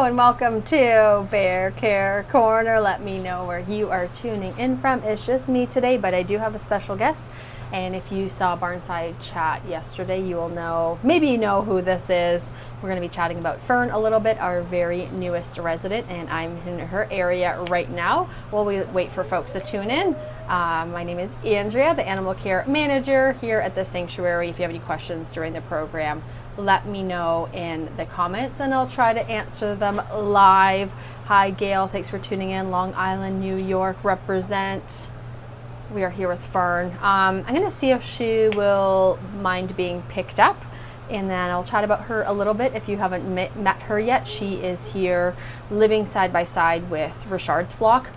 Hello and welcome to Bear Care Corner. Let me know where you are tuning in from. It's just me today, but I do have a special guest. And if you saw Barnside chat yesterday, you will know, maybe you know who this is. We're going to be chatting about Fern a little bit, our very newest resident, and I'm in her area right now while we wait for folks to tune in. My name is Andrea, the Animal Care Manager here at the Sanctuary. If you have any questions during the program, let me know in the comments and I'll try to answer them live. Hi Gail, thanks for tuning in. Long Island, New York represent. We are here with Fern. I'm going to see if she will mind being picked up, and then I'll chat about her a little bit. If you haven't met her yet, she is here living side by side with Richard's flock.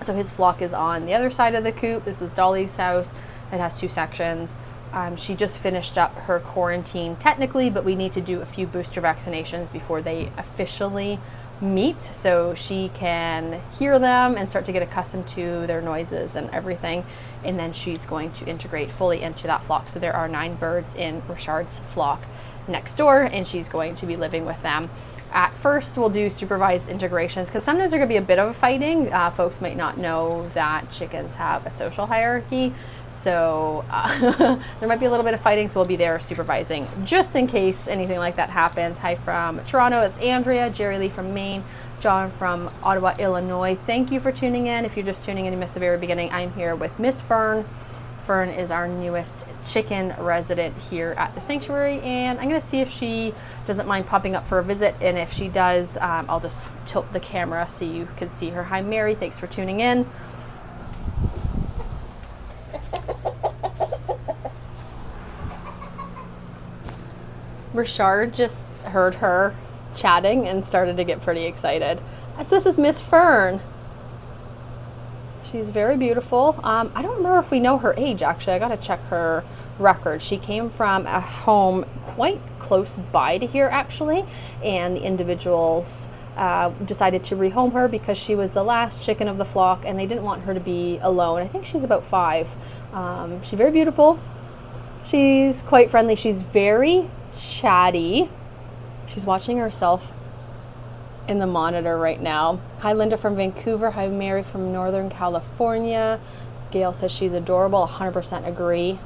So his flock is on the other side of the coop. This is Dolly's house. It has two sections. She just finished up her quarantine technically, but we need to do a few booster vaccinations before they officially meet, so she can hear them and start to get accustomed to their noises and everything. And then she's going to integrate fully into that flock. So there are 9 birds in Richard's flock next door, and she's going to be living with them. At first, we'll do supervised integrations because sometimes there could be a bit of a fighting. Folks might not know that chickens have a social hierarchy, so there might be a little bit of fighting, so we'll be there supervising just in case anything like that happens. Hi from Toronto, it's Andrea, Jerry Lee from Maine, John from Ottawa, Illinois. Thank you for tuning in. If you're just tuning in and you missed the very beginning, I'm here with Miss Fern. Fern is our newest chicken resident here at the Sanctuary, and I'm going to see if she doesn't mind popping up for a visit, and if she does, I'll just tilt the camera so you can see her. Hi Mary, thanks for tuning in. Richard just heard her chatting and started to get pretty excited. So this is Miss Fern. She's very beautiful. I don't remember if we know her age, actually. I got to check her record. She came from a home quite close by to here, actually, and the individuals decided to rehome her because she was the last chicken of the flock and they didn't want her to be alone. I think she's about 5. She's very beautiful. She's quite friendly. She's very chatty. She's watching herself in the monitor right now. Hi Linda from Vancouver. Hi Mary from Northern California. Gail says she's adorable. 100% agree.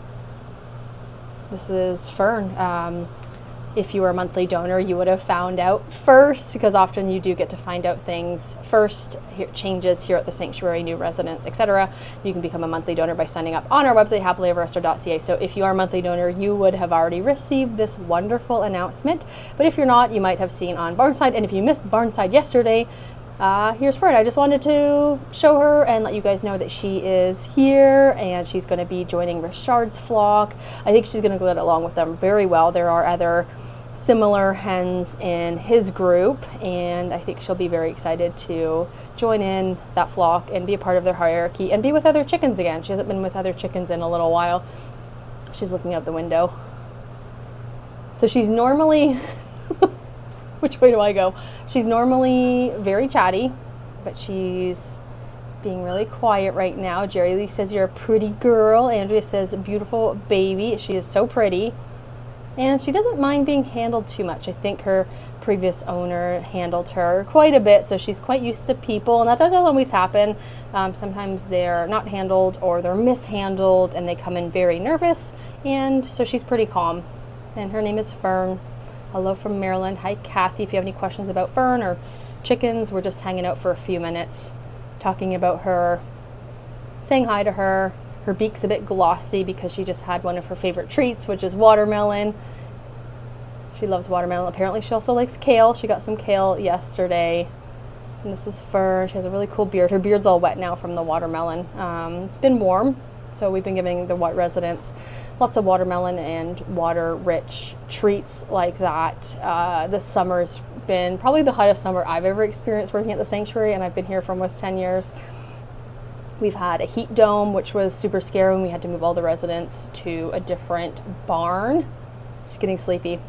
This is Fern. If you were a monthly donor, you would have found out first, because often you do get to find out things first. Changes here at the Sanctuary, new residents, etc. You can become a monthly donor by signing up on our website, happilyeveryafter.ca. So if you are a monthly donor, you would have already received this wonderful announcement. But if you're not, you might have seen on Barnside. And if you missed Barnside yesterday, here's Fern. I just wanted to show her and let you guys know that she is here, and she's going to be joining Richard's flock. I think she's going to get along with them very well. There are other similar hens in his group, and I think she'll be very excited to join in that flock and be a part of their hierarchy and be with other chickens again. She hasn't been with other chickens in a little while. She's looking out the window. So she's normally which way do I go? She's normally very chatty, but she's being really quiet right now. Jerry Lee says you're a pretty girl. Andrea says beautiful baby. She is so pretty. And she doesn't mind being handled too much. I think her previous owner handled her quite a bit, so she's quite used to people, and that doesn't always happen. Sometimes they're not handled or they're mishandled and they come in very nervous, and so she's pretty calm. And her name is Fern. Hello from Maryland. Hi Kathy. If you have any questions about Fern or chickens, we're just hanging out for a few minutes talking about her, saying hi to her. Her beak's a bit glossy because she just had one of her favorite treats, which is watermelon. She loves watermelon. Apparently she also likes kale. She got some kale yesterday. And this is Fern. She has a really cool beard. Her beard's all wet now from the watermelon. It's been warm, so we've been giving the residents lots of watermelon and water-rich treats like that. This summer's been probably the hottest summer I've ever experienced working at the Sanctuary, and I've been here for almost 10 years. We've had a heat dome, which was super scary when we had to move all the residents to a different barn. Just getting sleepy.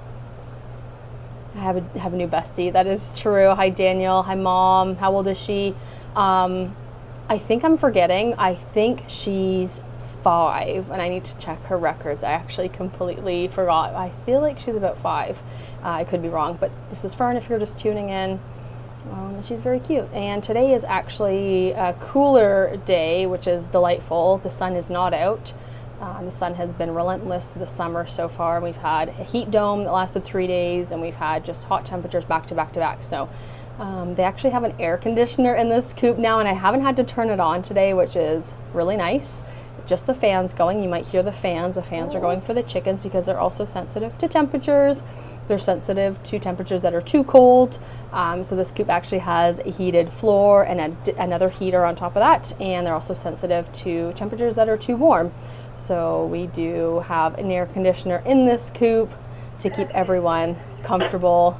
I have a new bestie. That is true. Hi, Daniel. Hi, Mom. How old is she? I think I'm forgetting. I think she's 5, and I need to check her records. I actually completely forgot. I feel like she's about 5. I could be wrong, but this is Fern if you're just tuning in. She's very cute. And today is actually a cooler day, which is delightful. The sun is not out. The sun has been relentless this summer so far. We've had a heat dome that lasted 3 days, and we've had just hot temperatures back to back to back. So they actually have an air conditioner in this coop now, and I haven't had to turn it on today, which is really nice. Just the fans going. You might hear the fans. The fans are going for the chickens because they're also sensitive to temperatures. They're sensitive to temperatures that are too cold. So this coop actually has a heated floor and another heater on top of that. And they're also sensitive to temperatures that are too warm. So we do have an air conditioner in this coop to keep everyone comfortable.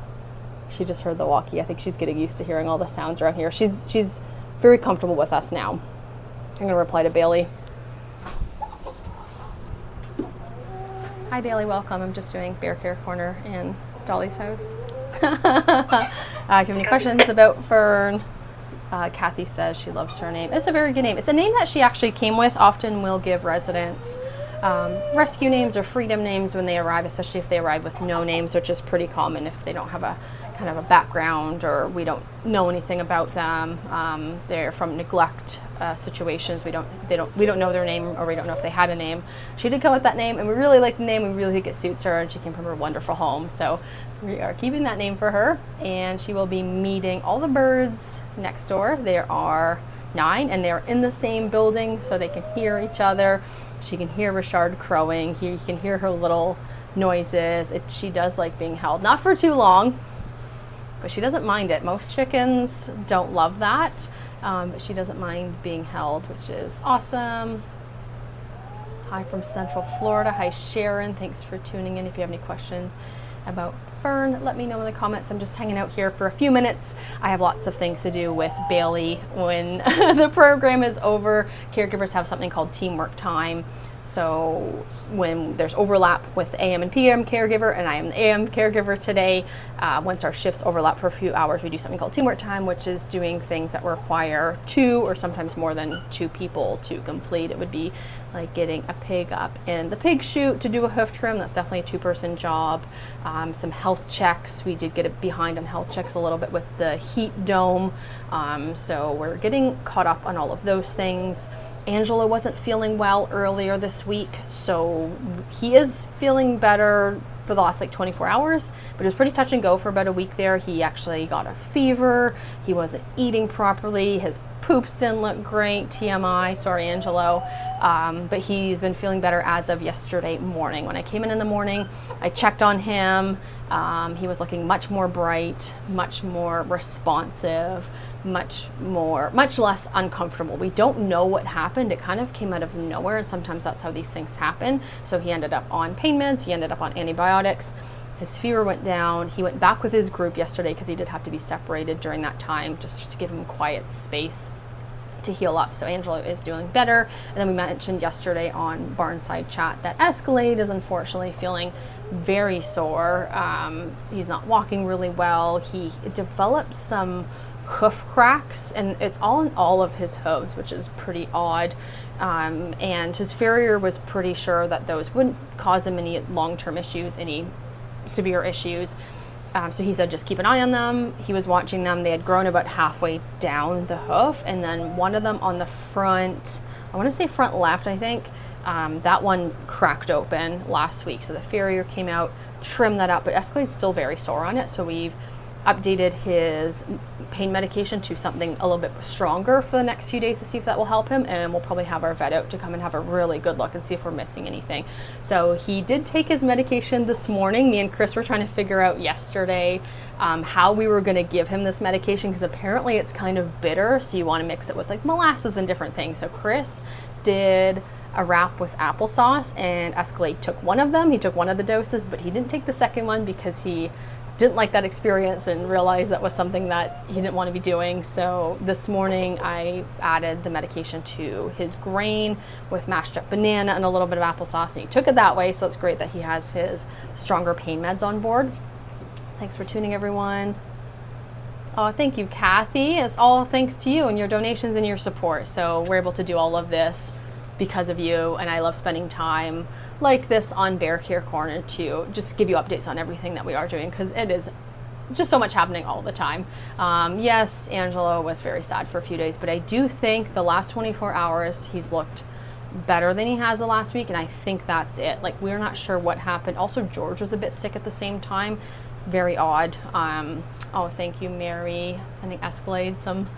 She just heard the walkie. I think she's getting used to hearing all the sounds around here. She's very comfortable with us now. I'm going to reply to Bailey. Hi Bailey, welcome. I'm just doing Bear Care Corner in Dolly's house. If you have any questions about Fern, Kathy says she loves her name. It's a very good name. It's a name that she actually came with. Often we'll give residents rescue names or freedom names when they arrive, especially if they arrive with no names, which is pretty common if they don't have a kind of a background or we don't know anything about them. They're from neglect situations. We don't know their name, or we don't know if they had a name. She did come with that name, and we really like the name. We really think it suits her, and she came from her wonderful home. So we are keeping that name for her, and she will be meeting all the birds next door. There are 9, and they're in the same building, so they can hear each other. She can hear Richard crowing. You can hear her little noises. She does like being held, not for too long, but she doesn't mind it. Most chickens don't love that, but she doesn't mind being held, which is awesome. Hi from Central Florida. Hi Sharon, thanks for tuning in. If you have any questions about Fern, let me know in the comments. I'm just hanging out here for a few minutes. I have lots of things to do with Bailey when the program is over. Caregivers have something called teamwork time. So when there's overlap with AM and PM caregiver, and I am the AM caregiver today, once our shifts overlap for a few hours, we do something called teamwork time, which is doing things that require 2 or sometimes more than 2 people to complete. It would be like getting a pig up in the pig chute to do a hoof trim. That's definitely a 2-person job. Some health checks. We did get it behind on health checks a little bit with the heat dome. So we're getting caught up on all of those things. Angelo wasn't feeling well earlier this week, so he is feeling better for the last like 24 hours, but it was pretty touch and go for about a week there. He actually got a fever. He wasn't eating properly. His poops didn't look great. TMI, sorry Angelo. But he's been feeling better as of yesterday morning. When I came in the morning, I checked on him. He was looking much more bright, much more responsive, much less uncomfortable. We don't know what happened. It kind of came out of nowhere, and sometimes that's how these things happen. So he ended up on pain meds. He ended up on antibiotics. His fever went down. He went back with his group yesterday because he did have to be separated during that time, just to give him quiet space to heal up. So Angelo is doing better. And then we mentioned yesterday on Barnside Chat that Escalade is unfortunately feeling very sore. He's not walking really well. He developed some hoof cracks, and it's all in all of his hooves, which is pretty odd. And his farrier was pretty sure that those wouldn't cause him any long-term issues, any severe issues. So he said just keep an eye on them. He was watching them. They had grown about halfway down the hoof, and then one of them on the front, I want to say front left, I think, that one cracked open last week. So the farrier came out, trimmed that up, but Escalade's still very sore on it. So we've updated his pain medication to something a little bit stronger for the next few days to see if that will help him, and we'll probably have our vet out to come and have a really good look and see if we're missing anything. So he did take his medication this morning. Me and Chris were trying to figure out yesterday how we were going to give him this medication, because apparently it's kind of bitter, so you want to mix it with like molasses and different things. So Chris did a wrap with applesauce, and Escalade took one of them. He took one of the doses, but he didn't take the second one because he didn't like that experience and realized that was something that he didn't want to be doing. So this morning I added the medication to his grain with mashed up banana and a little bit of applesauce, and he took it that way. So it's great that he has his stronger pain meds on board. Thanks for tuning, everyone. Oh, thank you, Kathy. It's all thanks to you and your donations and your support. So we're able to do all of this because of you, and I love spending time like this on Bear Care Corner to just give you updates on everything that we are doing, because it is just so much happening all the time. Yes, Angelo was very sad for a few days, but I do think the last 24 hours he's looked better than he has the last week, and I think that's it. Like, we're not sure what happened. Also, George was a bit sick at the same time. Very odd. Oh, thank you, Mary, sending Escalade some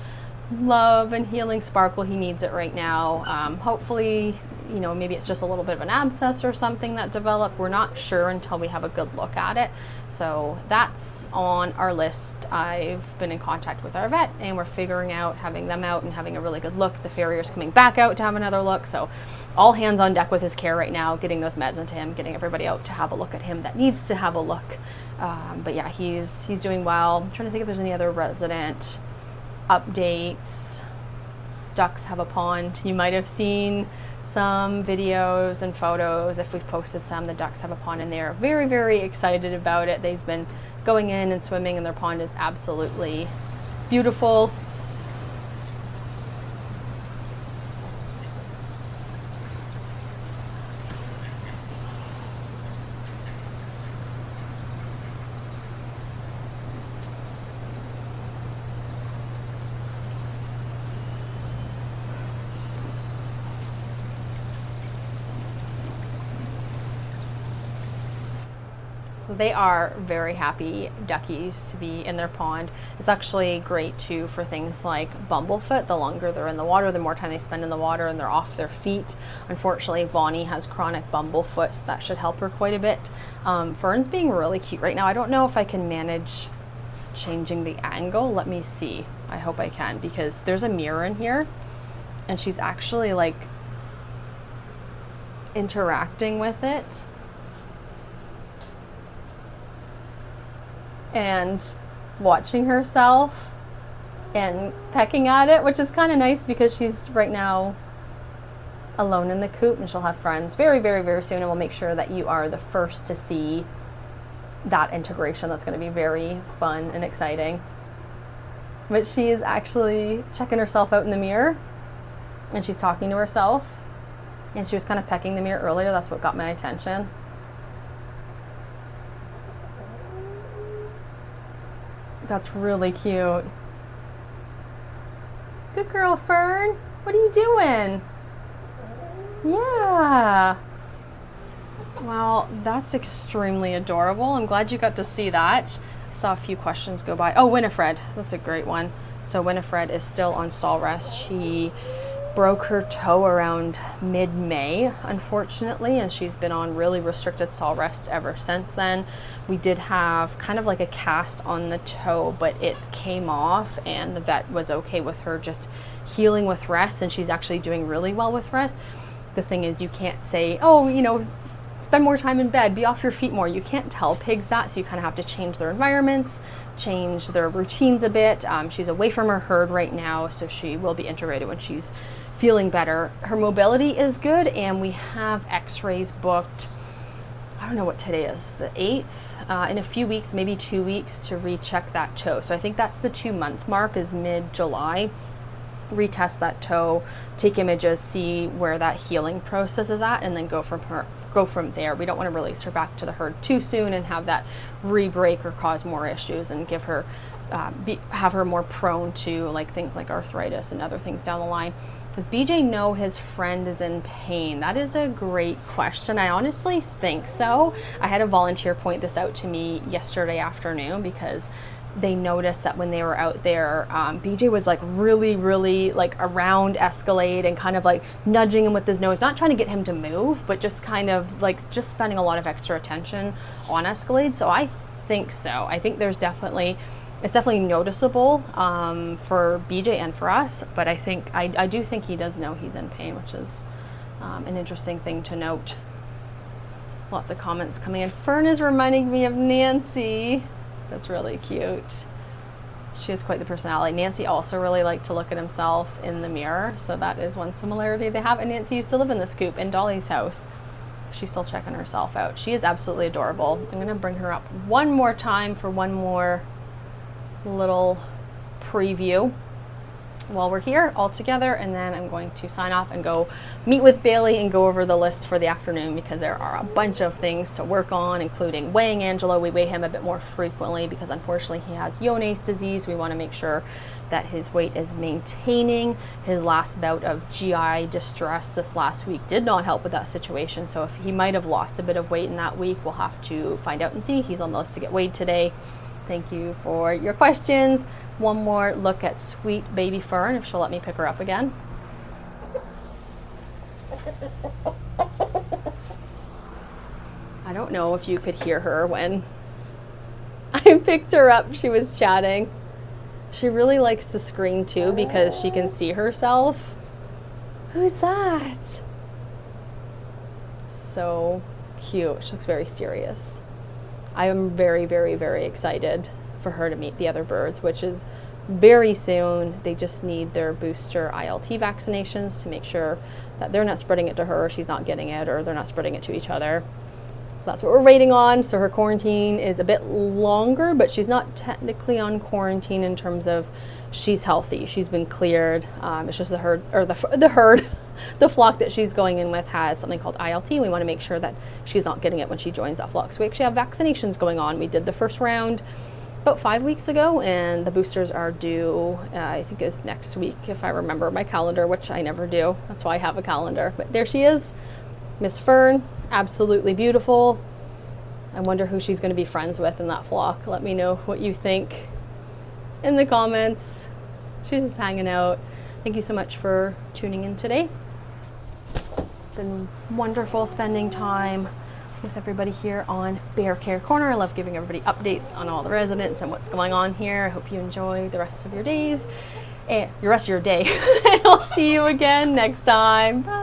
love and healing sparkle. He needs it right now. Hopefully, you know, maybe it's just a little bit of an abscess or something that developed. We're not sure until we have a good look at it. So that's on our list. I've been in contact with our vet, and we're figuring out having them out and having a really good look. The farrier's coming back out to have another look. So all hands on deck with his care right now, getting those meds into him, getting everybody out to have a look at him that needs to have a look. But yeah, he's doing well. I'm trying to think if there's any other resident updates. Ducks have a pond. You might have seen some videos and photos. If we've posted some, the ducks have a pond, and they're very, very excited about it. They've been going in and swimming, and their pond is absolutely beautiful. They are very happy duckies to be in their pond. It's actually great too for things like bumblefoot. The longer they're in the water, the more time they spend in the water and they're off their feet. Unfortunately, Vonnie has chronic bumblefoot, so that should help her quite a bit. Fern's being really cute right now. I don't know if I can manage changing the angle. Let me see. I hope I can, because there's a mirror in here and she's actually like interacting with it and watching herself and pecking at it, which is kind of nice because she's right now alone in the coop, and she'll have friends very, very, very soon, and we'll make sure that you are the first to see that integration. That's going to be very fun and exciting. But she is actually checking herself out in the mirror, and she's talking to herself, and she was kind of pecking the mirror earlier. That's what got my attention. That's really cute. Good girl, Fern. What are you doing? Yeah. Well, that's extremely adorable. I'm glad you got to see that. I saw a few questions go by. Oh, Winifred. That's a great one. So Winifred is still on stall rest. She broke her toe around mid-May, unfortunately, and she's been on really restricted stall rest ever since then. We did have kind of like a cast on the toe, but it came off, and the vet was okay with her just healing with rest, and she's actually doing really well with rest. The thing is, you can't say, oh, you know, spend more time in bed, be off your feet more. You can't tell pigs that, so you kind of have to change their environments, change their routines a bit. She's away from her herd right now, so she will be integrated when she's feeling better. Her mobility is good, and we have x-rays booked. I don't know what today is, the 8th, in a few weeks, maybe 2 weeks, to recheck that toe. So I think that's the 2-month mark, is mid-July. Retest that toe, take images, see where that healing process is at, and then go from there. We don't want to release her back to the herd too soon and have that re-break or cause more issues and give her have her more prone to like things like arthritis and other things down the line. Does BJ know his friend is in pain? That is a great question. I honestly think so. I had a volunteer point this out to me yesterday afternoon because they noticed that when they were out there, BJ was like really like around Escalade and kind of like nudging him with his nose, not trying to get him to move, but just kind of like just spending a lot of extra attention on Escalade. So I think so. I think there's it's definitely noticeable for BJ and for us, but I do think he does know he's in pain, which is an interesting thing to note. Lots of comments coming in. Fern is reminding me of Nancy. That's really cute. She has quite the personality. Nancy also really liked to look at himself in the mirror, so that is one similarity they have. And Nancy used to live in this coop in Dolly's house. She's still checking herself out. She is absolutely adorable. I'm gonna bring her up one more time for one more little preview. while we're here all together, and then I'm going to sign off and go meet with Bailey and go over the list for the afternoon, because there are a bunch of things to work on, including weighing Angelo. We weigh him a bit more frequently because unfortunately he has Johne's disease. We want to make sure that his weight is maintaining. His last bout of GI distress this last week did not help with that situation, so if he might have lost a bit of weight in that week, we'll have to find out and see. He's on the list to get weighed today. Thank you for your questions. One more look at sweet baby Fern, if she'll let me pick her up again. I don't know if you could hear her when I picked her up. She was chatting. She really likes the screen too because she can see herself. Who's that? So cute. She looks very serious. I am very, very, very excited for her to meet the other birds, which is very soon. They just need their booster ILT vaccinations to make sure that they're not spreading it to her, she's not getting it, or they're not spreading it to each other. So that's what we're waiting on. So her quarantine is a bit longer, but she's not technically on quarantine in terms of she's healthy. She's been cleared. It's just the herd, or the herd, the flock that she's going in with has something called ILT. We want to make sure that she's not getting it when she joins that flock. So we actually have vaccinations going on. We did the first round about 5 weeks ago, and the boosters are due, I think it's next week, if I remember my calendar, which I never do. That's why I have a calendar. But there she is, Miss Fern, absolutely beautiful. I wonder who she's going to be friends with in that flock. Let me know what you think in the comments. She's just hanging out. Thank you so much for tuning in today. It's been wonderful spending time with everybody here on Bear Care Corner. I love giving everybody updates on all the residents and what's going on here. I hope you enjoy the rest of your days and the rest of your day. And I'll see you again next time. Bye.